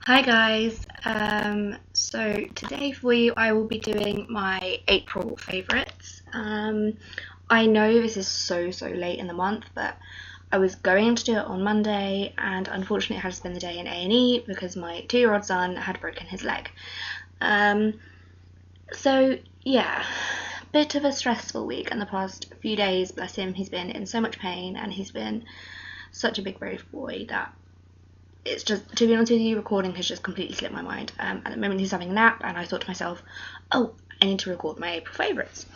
Hi guys, so today for you I will be doing my April favourites. I know this is so late in the month, but I was going to do it on Monday and unfortunately I had to spend the day in A&E because my 2-year-old son had broken his leg. So yeah, bit of a stressful week in the past few days, bless him. He's been in so much pain and he's been such a big brave boy that it's just, to be honest with you, recording has just completely slipped my mind. At the moment he's having a nap and I thought to myself, oh, I need to record my April favourites.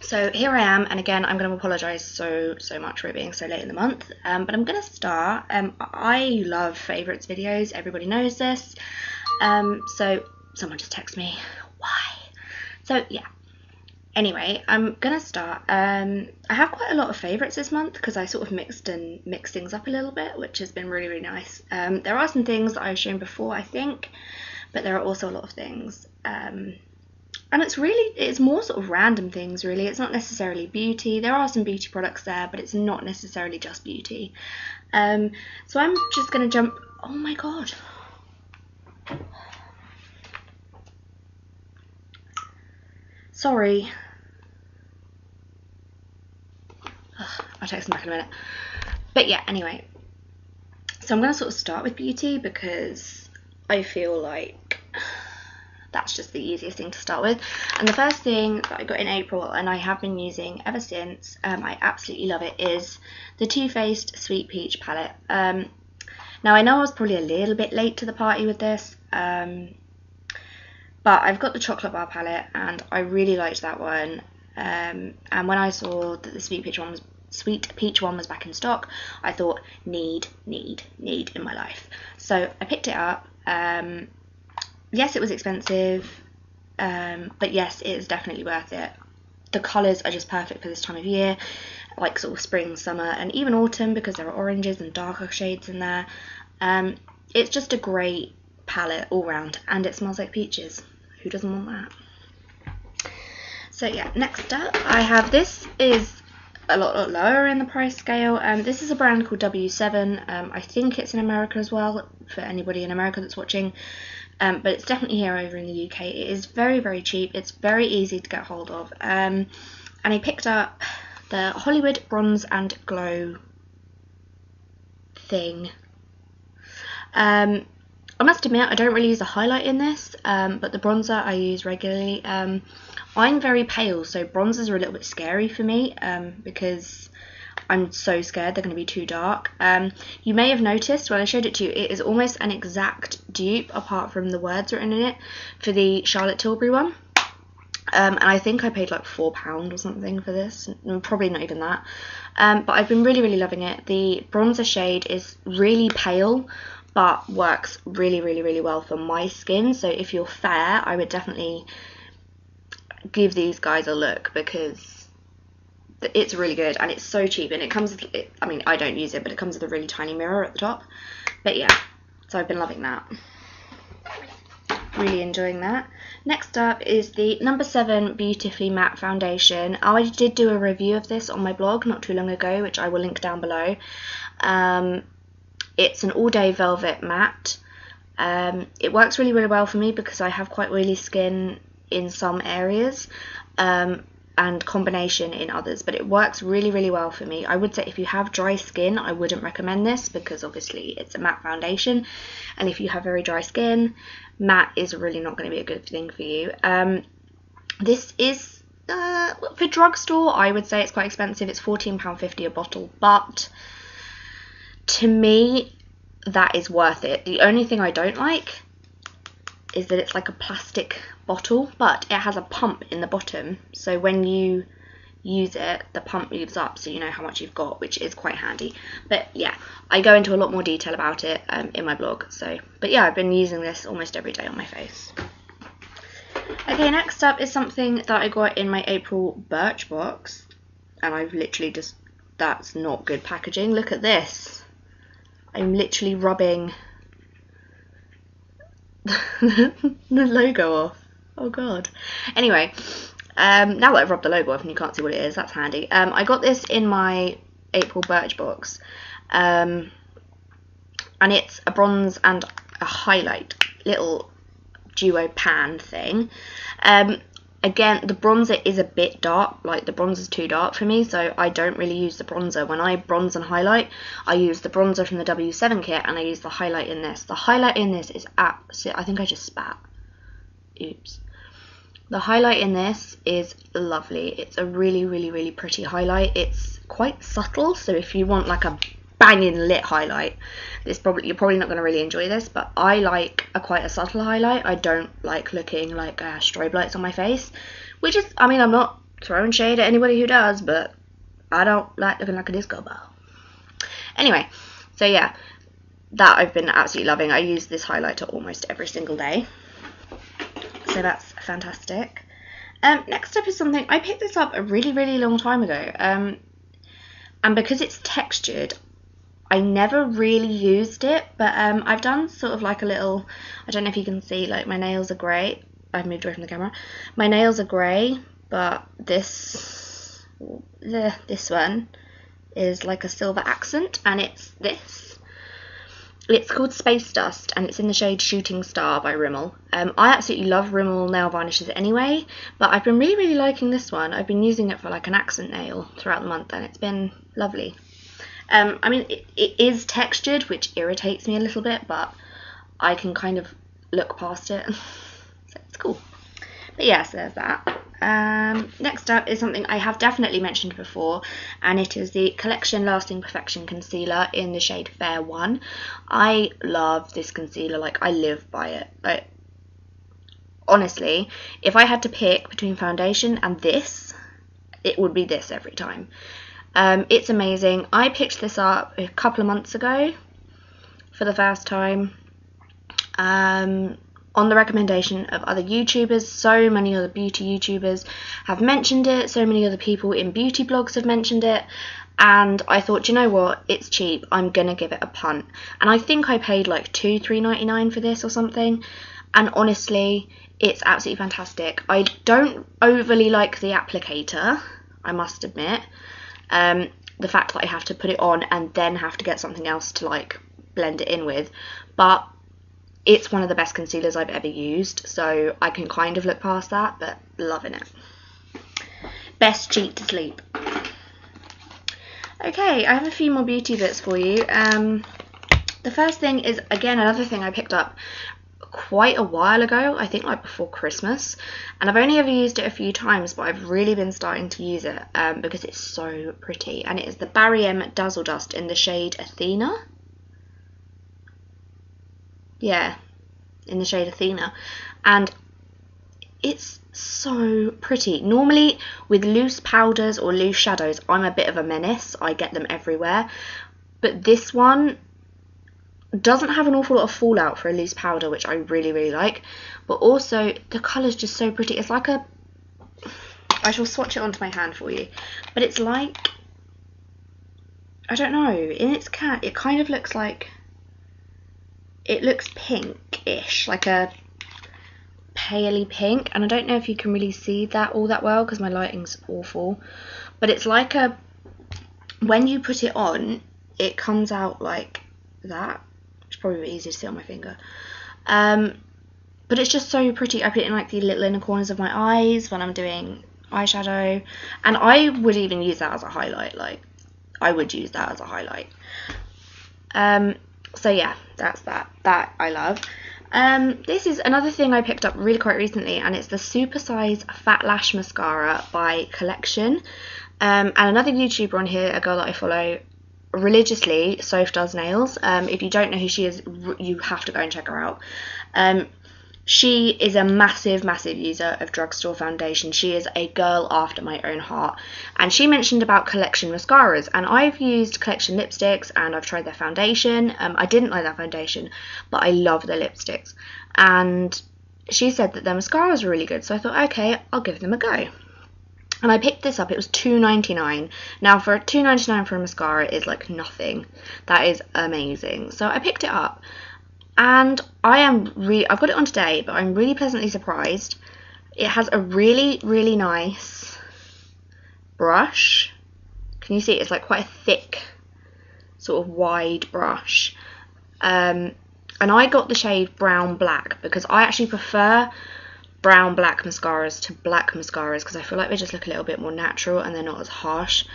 So here I am, and again I'm going to apologise so much for it being so late in the month, but I'm going to start. I love favourites videos, everybody knows this, so someone just texted me, why? So yeah. Anyway, I'm gonna start. I have quite a lot of favourites this month because I sort of mixed things up a little bit, which has been really nice. There are some things that I've shown before, I think, but there are also a lot of things. And it's more sort of random things, really. It's not necessarily beauty. There are some beauty products there, but it's not necessarily just beauty. So I'm just gonna jump. Oh my god. Sorry. I'll text him back in a minute. But yeah, anyway. So I'm going to sort of start with beauty because I feel like that's just the easiest thing to start with. And the first thing that I got in April, and I have been using ever since, I absolutely love it, is the Too Faced Sweet Peach palette. Now I know I was probably a little bit late to the party with this, but I've got the chocolate bar palette and I really liked that one. And when I saw that the Sweet Peach one was back in stock, I thought need in my life. So I picked it up. Yes, it was expensive, but yes, it is definitely worth it. The colours are just perfect for this time of year, like sort of spring, summer, and even autumn because there are oranges and darker shades in there. It's just a great palette all round, and it smells like peaches. Who doesn't want that? So yeah, next up I have, this is a lot lower in the price scale. This is a brand called W7. I think it's in America as well, for anybody in America that's watching, but it's definitely here over in the UK. It is very cheap. It's very easy to get hold of, and I picked up the Hollywood Bronze and Glow thing. I must admit I don't really use a highlight in this, but the bronzer I use regularly. I'm very pale, so bronzers are a little bit scary for me, because I'm so scared they're going to be too dark. You may have noticed when I showed it to you, it is almost an exact dupe, apart from the words written in it, for the Charlotte Tilbury one. And I think I paid like £4 or something for this, probably not even that. But I've been really loving it. The bronzer shade is really pale, but works really well for my skin. So if you're fair, I would definitely give these guys a look because it's really good and it's so cheap, and it comes with, I mean, I don't use it, but it comes with a really tiny mirror at the top. But yeah, so I've been loving that. Really enjoying that. Next up is the number 7 Beautifully Matte Foundation. I did do a review of this on my blog not too long ago, which I will link down below. It's an all-day velvet matte. It works really well for me because I have quite oily skin in some areas, and combination in others, but it works really well for me. I would say if you have dry skin, I wouldn't recommend this because obviously it's a matte foundation, and if you have very dry skin, matte is really not going to be a good thing for you. This is, for drugstore, I would say it's quite expensive. It's £14.50 a bottle, but to me, that is worth it. The only thing I don't like is that it's like a plastic bottle, but it has a pump in the bottom, so when you use it, the pump moves up so you know how much you've got, which is quite handy. But yeah, I go into a lot more detail about it in my blog. So, but yeah, I've been using this almost every day on my face. Okay, next up is something that I got in my April Birchbox, and I've literally just, that's not good packaging. Look at this. I'm literally rubbing the logo off. Oh god. Anyway, now that I've rubbed the logo off and you can't see what it is, that's handy. I got this in my April Birchbox, and it's a bronze and a highlight little duo pan thing. Again, the bronzer is a bit dark, like the bronzer's too dark for me, so I don't really use the bronzer. When I bronze and highlight, I use the bronzer from the W7 kit, and I use the highlight in this. The highlight in this is absolutely, I think I just spat. Oops. The highlight in this is lovely. It's a really, really, really pretty highlight. It's quite subtle, so if you want like a banging lit highlight, you're probably not going to really enjoy this, but I like quite a subtle highlight. I don't like looking like strobe lights on my face, which is, I mean, I'm not throwing shade at anybody who does, but I don't like looking like a disco ball. Anyway, so yeah, that I've been absolutely loving. I use this highlighter almost every single day, so that's fantastic. Next up is something, I picked this up a really, really long time ago, and because it's textured, I never really used it, but I've done sort of like a little, I don't know if you can see, like my nails are grey. I've moved away from the camera. My nails are grey, but this one is like a silver accent, and it's this. It's called Space Dust, and it's in the shade Shooting Star by Rimmel. I absolutely love Rimmel nail varnishes anyway, but I've been really, really liking this one. I've been using it for like an accent nail throughout the month, and it's been lovely. I mean, it is textured, which irritates me a little bit, but I can kind of look past it, so it's cool. But yeah, so there's that. Next up is something I have definitely mentioned before, and it is the Collection Lasting Perfection Concealer in the shade Fair 1. I love this concealer, like I live by it. Honestly, if I had to pick between foundation and this, it would be this every time. It's amazing. I picked this up a couple of months ago for the first time on the recommendation of other YouTubers. So many other beauty YouTubers have mentioned it. So many other people in beauty blogs have mentioned it. And I thought, you know what? It's cheap. I'm going to give it a punt. And I think I paid like $3.99 for this or something. And honestly, it's absolutely fantastic. I don't overly like the applicator, I must admit. The fact that I have to put it on and then have to get something else to like blend it in with, but it's one of the best concealers I've ever used, so I can kind of look past that, but loving it. Best cheat to sleep. Okay, I have a few more beauty bits for you. The first thing is, again, another thing I picked up quite a while ago, I think like before Christmas, and I've only ever used it a few times, but I've really been starting to use it because it's so pretty, and it is the Barry M Dazzle Dust in the shade Athena. Yeah, in the shade Athena, and it's so pretty. Normally with loose powders or loose shadows, I'm a bit of a menace. I get them everywhere, but this one doesn't have an awful lot of fallout for a loose powder, which I really, really like, but also the colour's just so pretty. It's like a, I shall swatch it onto my hand for you, but it's like, I don't know, in its can, it kind of looks like, it looks pink-ish, like a paley pink, and I don't know if you can really see that all that well because my lighting's awful, but it's like a, when you put it on, it comes out like that. It's probably a bit easier to see on my finger, but it's just so pretty. I put it in like the little inner corners of my eyes when I'm doing eyeshadow, and I would even use that as a highlight. Like, I would use that as a highlight. So yeah, that's that I love. This is another thing I picked up really quite recently, and it's the Super Size Fat Lash Mascara by Collection, and another YouTuber on here, a girl that I follow religiously, Soph Does Nails. If you don't know who she is, you have to go and check her out. She is a massive user of drugstore foundation. She is a girl after my own heart, and she mentioned about Collection mascaras, and I've used Collection lipsticks and I've tried their foundation. I didn't like that foundation, but I love their lipsticks, and she said that their mascaras were really good, so I thought, okay, I'll give them a go. And I picked this up. It was $2.99. Now, for $2.99 for a mascara is like nothing. That is amazing. So I picked it up, and I've got it on today, but I'm really pleasantly surprised. It has a really, really nice brush. Can you see? It's like quite a thick, sort of wide brush. And And I got the shade Brown Black because I actually prefer brown black mascaras to black mascaras because I feel like they just look a little bit more natural and they're not as harsh.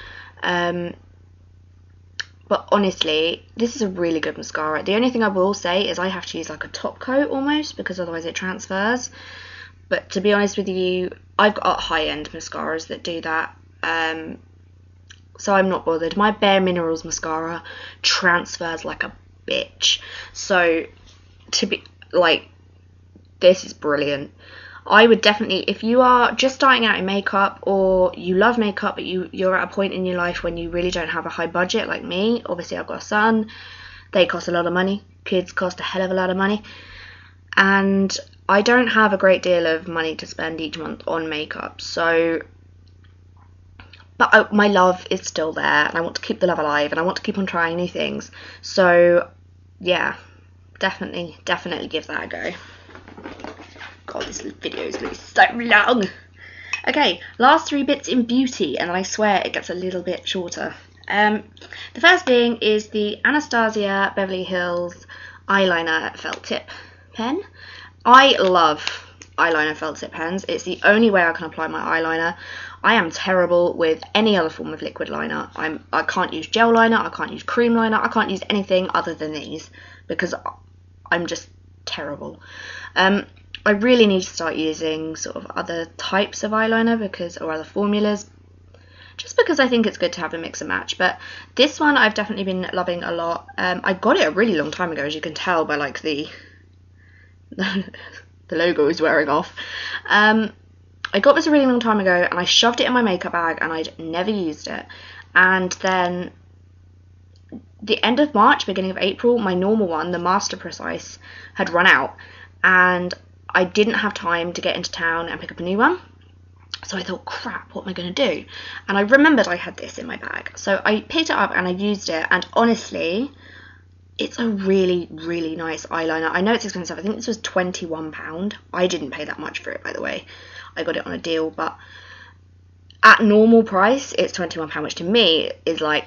But honestly, this is a really good mascara. The only thing I will say is I have to use like a top coat almost because otherwise it transfers. But to be honest with you, I've got high-end mascaras that do that. So I'm not bothered. My Bare Minerals mascara transfers like a bitch. So to be like, this is brilliant. I would definitely, if you are just starting out in makeup or you love makeup but you're at a point in your life when you really don't have a high budget like me, obviously I've got a son, they cost a lot of money, kids cost a hell of a lot of money, and I don't have a great deal of money to spend each month on makeup, so, but my love is still there and I want to keep the love alive and I want to keep on trying new things, so yeah, definitely give that a go. God, this video is going to be so long. Okay, last 3 bits in beauty, and I swear it gets a little bit shorter. The first being is the Anastasia Beverly Hills eyeliner felt tip pen. I love eyeliner felt tip pens. It's the only way I can apply my eyeliner. I am terrible with any other form of liquid liner. I can't use gel liner, I can't use cream liner, I can't use anything other than these because I'm just terrible. I really need to start using sort of other types of eyeliner or other formulas, just because I think it's good to have a mix and match. But this one I've definitely been loving a lot. I got it a really long time ago, as you can tell by like the logo is wearing off. I got this a really long time ago and I shoved it in my makeup bag and I'd never used it. And then the end of March, beginning of April, my normal one, the Master Precise, had run out and I didn't have time to get into town and pick up a new one. So I thought, crap, what am I going to do? And I remembered I had this in my bag. So I picked it up and I used it. And honestly, it's a really, really nice eyeliner. I know it's expensive. I think this was £21. I didn't pay that much for it, by the way. I got it on a deal. But at normal price, it's £21, which to me is like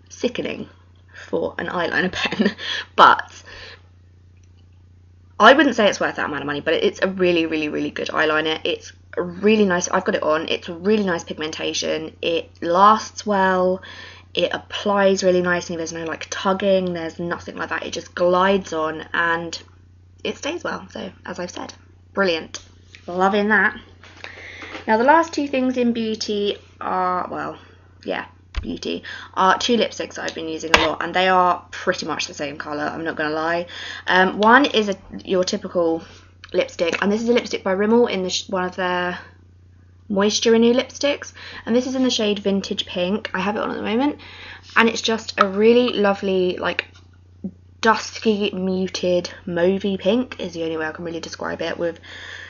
sickening for an eyeliner pen. But I wouldn't say it's worth that amount of money, but it's a really, really, really good eyeliner. It's a really nice, I've got it on, it's a really nice pigmentation. It lasts well, it applies really nicely, there's no like tugging, there's nothing like that. It just glides on and it stays well. So as I've said, brilliant. Loving that. Now the last 2 things in beauty are, well, yeah, beauty, are 2 lipsticks that I've been using a lot, and they are pretty much the same colour, I'm not going to lie. One is your typical lipstick, and this is a lipstick by Rimmel in one of their Moisture Renew lipsticks, and this is in the shade Vintage Pink. I have it on at the moment, and it's just a really lovely, like, dusky, muted, mauvey pink is the only way I can really describe it, with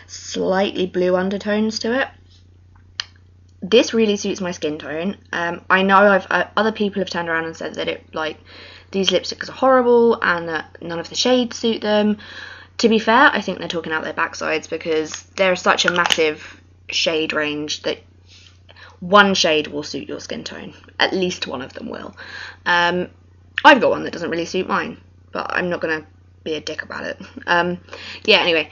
slightly blue undertones to it. This really suits my skin tone. I know other people have turned around and said that these lipsticks are horrible and that none of the shades suit them. To be fair, I think they're talking out their backsides because there's such a massive shade range that one shade will suit your skin tone. At least one of them will. I've got one that doesn't really suit mine, but I'm not going to be a dick about it. Yeah, anyway.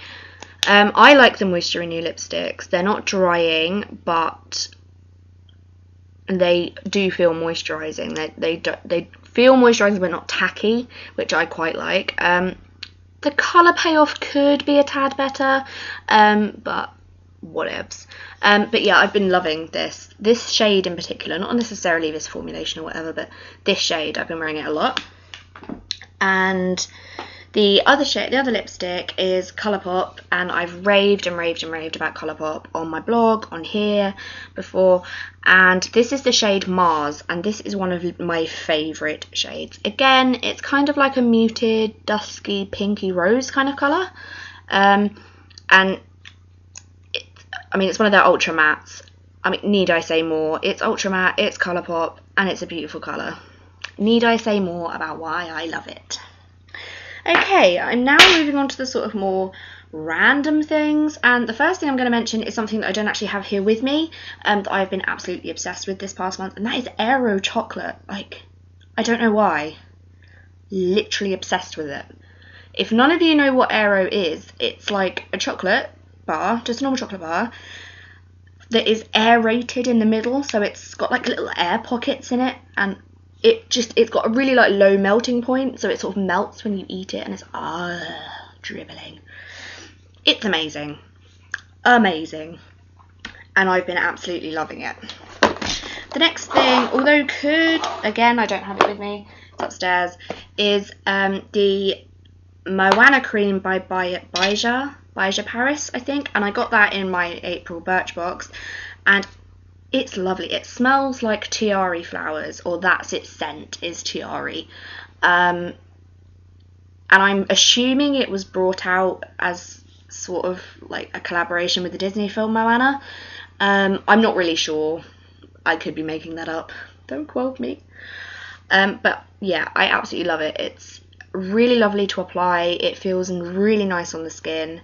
I like the Moisture Renew lipsticks. They're not drying, but they do feel moisturising. They feel moisturising but not tacky, which I quite like. The colour payoff could be a tad better, but whatevs. But yeah, I've been loving this shade in particular, not necessarily this formulation or whatever, but this shade, I've been wearing it a lot. And the other lipstick is Colourpop, and I've raved and raved and raved about Colourpop on my blog, on here, before, and this is the shade Mars, and this is one of my favourite shades. Again, it's kind of like a muted, dusky, pinky rose kind of colour, and it's one of their ultra mattes. I mean, need I say more? It's ultra matte, it's Colourpop, and it's a beautiful colour. Need I say more about why I love it? Okay, I'm now moving on to the sort of more random things, and the first thing I'm going to mention is something that I don't actually have here with me, that I've been absolutely obsessed with this past month, and that is Aero chocolate. Like, I don't know why. Literally obsessed with it. If none of you know what Aero is, it's like a chocolate bar, just a normal chocolate bar, that is aerated in the middle, so it's got like little air pockets in it, and it's got a really like low melting point, so it sort of melts when you eat it, and it's dribbling. It's amazing, amazing, and I've been absolutely loving it. The next thing, although again I don't have it with me, it's upstairs, is the Moana cream by Baija Paris, I think, and I got that in my April Birchbox, and it's lovely. It smells like tiare flowers, or that's its scent, is tiare, and I'm assuming it was brought out as sort of like a collaboration with the Disney film Moana. I'm not really sure. I could be making that up. Don't quote me. But yeah, I absolutely love it. It's really lovely to apply. It feels really nice on the skin.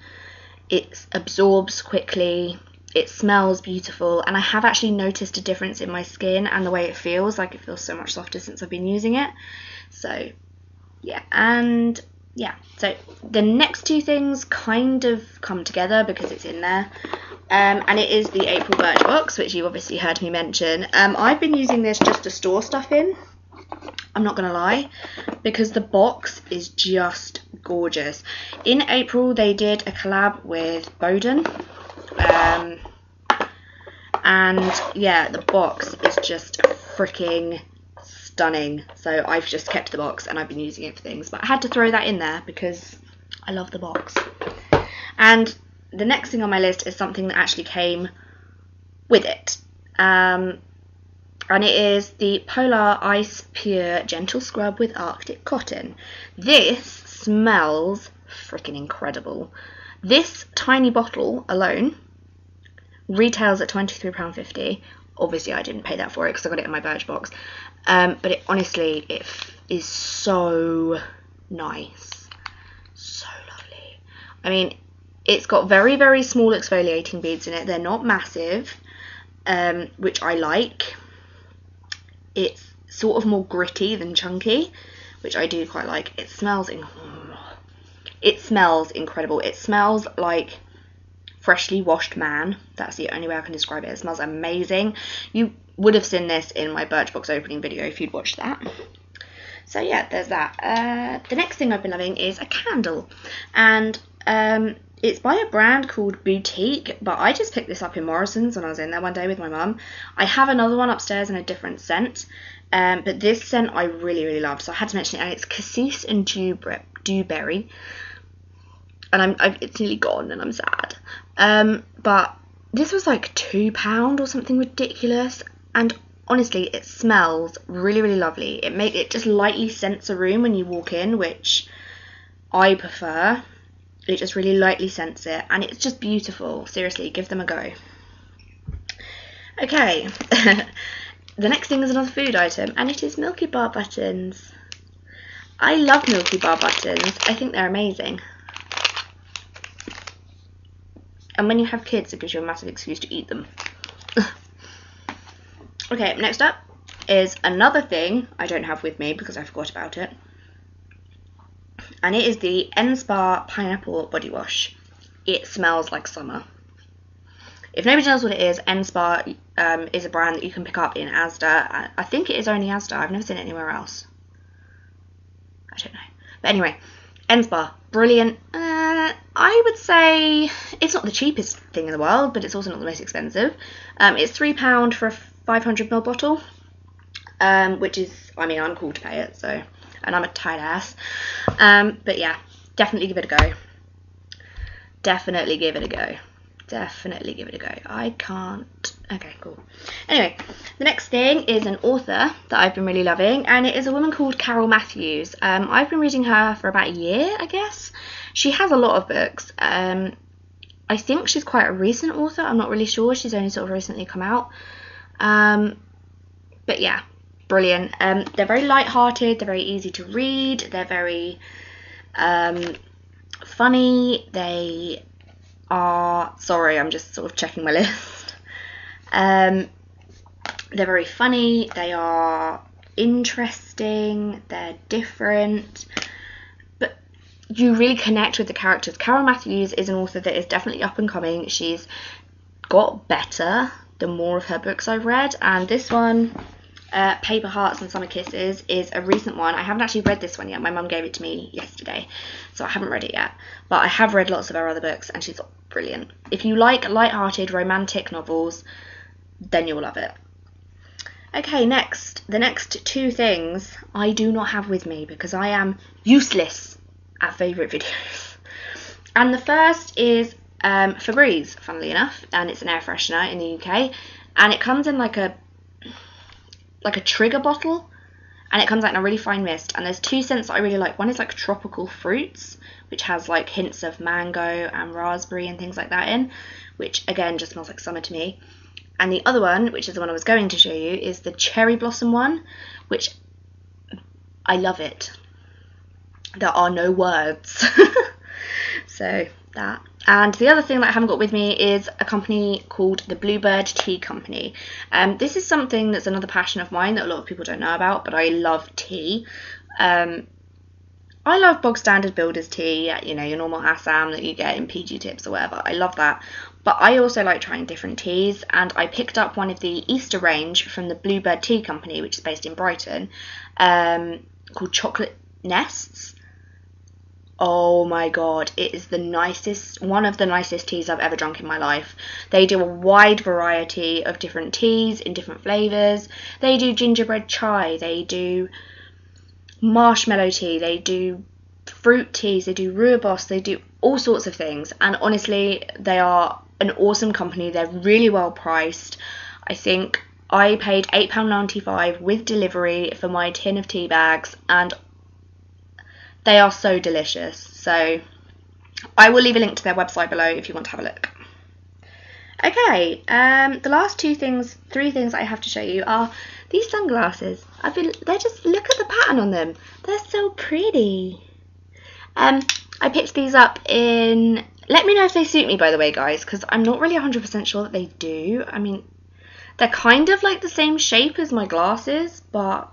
It absorbs quickly. It smells beautiful, and I have actually noticed a difference in my skin and the way it feels. Like, it feels so much softer since I've been using it. So yeah, and yeah, so the next two things kind of come together because it's in there. And it is the April Birchbox, which you obviously heard me mention. I've been using this just to store stuff in, I'm not going to lie, because the box is just gorgeous. In April, they did a collab with Boden. And yeah, the box is just freaking stunning. So I've just kept the box and I've been using it for things. But I had to throw that in there because I love the box. And the next thing on my list is something that actually came with it. And it is the Polar Ice Pure Gentle Scrub with Arctic Cotton. This smells freaking incredible. This tiny bottle alone retails at £23.50. Obviously I didn't pay that for it because I got it in my Birchbox. But it honestly, it is so nice. So lovely. I mean, it's got very, very small exfoliating beads in it. They're not massive, which I like. It's sort of more gritty than chunky, which I do quite like. It smells incredible. It smells like freshly washed man. That's the only way I can describe it. It smells amazing. You would have seen this in my Birchbox opening video if you'd watched that. So yeah, there's that. The next thing I've been loving is a candle, and it's by a brand called Boutique, but I just picked this up in Morrison's when I was in there one day with my mum. I have another one upstairs in a different scent, but this scent I really, really love, so I had to mention it, and it's Cassis and Dewberry, and it's nearly gone and I'm sad. But this was like £2 or something ridiculous, and honestly, it smells really, really lovely. It just lightly scents a room when you walk in, which I prefer. It just really lightly scents it, and it's just beautiful. Seriously, give them a go. Okay, the next thing is another food item, and it is Milky Bar buttons. I love Milky Bar buttons. I think they're amazing. And when you have kids, it gives you a massive excuse to eat them. Okay, next up is another thing I don't have with me because I forgot about it. And it is the N-Spa Pineapple Body Wash. It smells like summer. If nobody knows what it is, N-Spa is a brand that you can pick up in Asda. I think it is only Asda. I've never seen it anywhere else. I don't know. But anyway, N-Spa, brilliant. I would say it's not the cheapest thing in the world, but it's also not the most expensive. It's £3 for a 500ml bottle, which is, I mean, I'm cool to pay it, so, and I'm a tight ass. But yeah, definitely give it a go. Definitely give it a go. Definitely give it a go. I can't. Okay, cool. Anyway, the next thing is an author that I've been really loving, and it is a woman called Carol Matthews. I've been reading her for about a year, I guess. She has a lot of books. I think she's quite a recent author. I'm not really sure. She's only sort of recently come out. But yeah, brilliant. They're very light-hearted. They're very easy to read. They're very funny. They are, sorry, I'm just sort of checking my list. They're very funny. They are interesting. They're different. But you really connect with the characters. Carol Matthews is an author that is definitely up and coming. She's got better the more of her books I've read, and this one, Paper Hearts and Summer Kisses, is a recent one. I haven't actually read this one yet. My mum gave it to me yesterday, so I haven't read it yet, but I have read lots of her other books, and she's brilliant. If you like light-hearted romantic novels, then you'll love it. Okay, the next two things I do not have with me because I am useless at favourite videos. And the first is Febreze, funnily enough, and it's an air freshener in the UK, and it comes in like a trigger bottle, and it comes out in a really fine mist, and there's two scents that I really like. One is like tropical fruits, which has like hints of mango and raspberry and things like that in, which again just smells like summer to me. And the other one, which is the one I was going to show you, is the cherry blossom one, which I love it. There are no words. So that. And the other thing that I haven't got with me is a company called the Bluebird Tea Company. This is something that's another passion of mine that a lot of people don't know about, but I love tea. I love bog standard builder's tea, you know, your normal Assam that you get in PG Tips or whatever. I love that. But I also like trying different teas, and I picked up one of the Easter range from the Bluebird Tea Company, which is based in Brighton, called Chocolate Nests. Oh my god, it is the nicest, one of the nicest teas I've ever drunk in my life. They do a wide variety of different teas in different flavours. They do gingerbread chai, they do marshmallow tea, they do fruit teas, they do rooibos, they do all sorts of things. And honestly, they are an awesome company. They're really well priced. I think I paid £8.95 with delivery for my tin of tea bags, and they are so delicious. So I will leave a link to their website below if you want to have a look. Okay, the last three things I have to show you are these sunglasses. They're just, look at the pattern on them. They're so pretty. I picked these up in, let me know if they suit me, by the way, guys, because I'm not really 100% sure that they do. I mean, they're kind of like the same shape as my glasses, but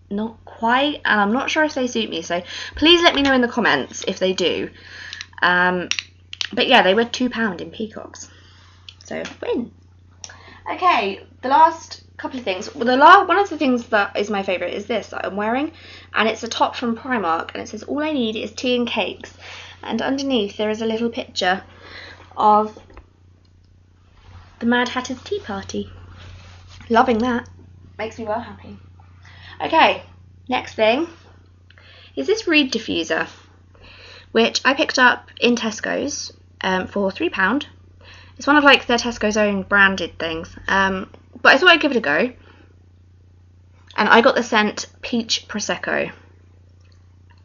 not quite, and I'm not sure if they suit me, so please let me know in the comments if they do. But yeah, they were £2 in Peacocks, so win. Okay, the last couple of things. Well, one of the things that is my favourite is this that I'm wearing, and it's a top from Primark, and it says all I need is tea and cakes, and underneath there is a little picture of the Mad Hatter's Tea Party. Loving that. Makes me well happy. Okay, next thing is this reed diffuser, which I picked up in Tesco's for £3. It's one of like their Tesco's own branded things, but I thought I'd give it a go. And I got the scent Peach Prosecco,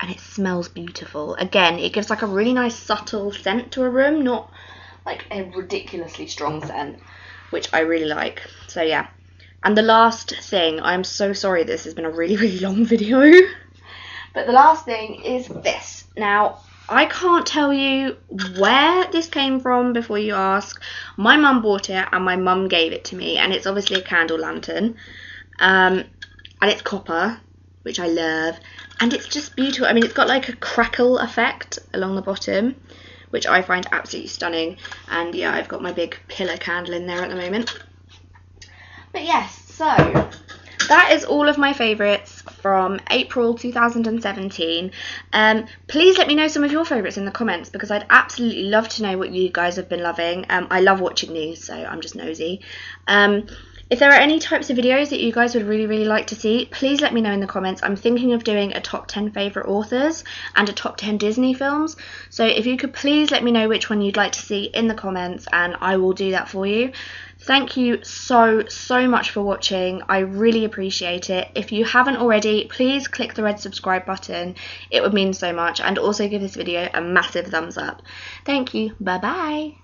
and it smells beautiful. Again, it gives like a really nice subtle scent to a room, not like a ridiculously strong scent, which I really like. So yeah. And the last thing, I'm so sorry this has been a really, really long video, but the last thing is this. Now, I can't tell you where this came from before you ask. My mum bought it and my mum gave it to me, and it's obviously a candle lantern, and it's copper, which I love, and it's just beautiful. I mean, it's got like a crackle effect along the bottom, which I find absolutely stunning, and yeah, I've got my big pillar candle in there at the moment. But yes, so that is all of my favourites from April 2017. Please let me know some of your favourites in the comments, because I'd absolutely love to know what you guys have been loving. I love watching these, so I'm just nosy. If there are any types of videos that you guys would really, really like to see, please let me know in the comments. I'm thinking of doing a top 10 favourite authors and a top 10 Disney films. So if you could please let me know which one you'd like to see in the comments, and I will do that for you. Thank you so much for watching. I really appreciate it. If you haven't already, please click the red subscribe button. It would mean so much. And also give this video a massive thumbs up. Thank you. Bye bye.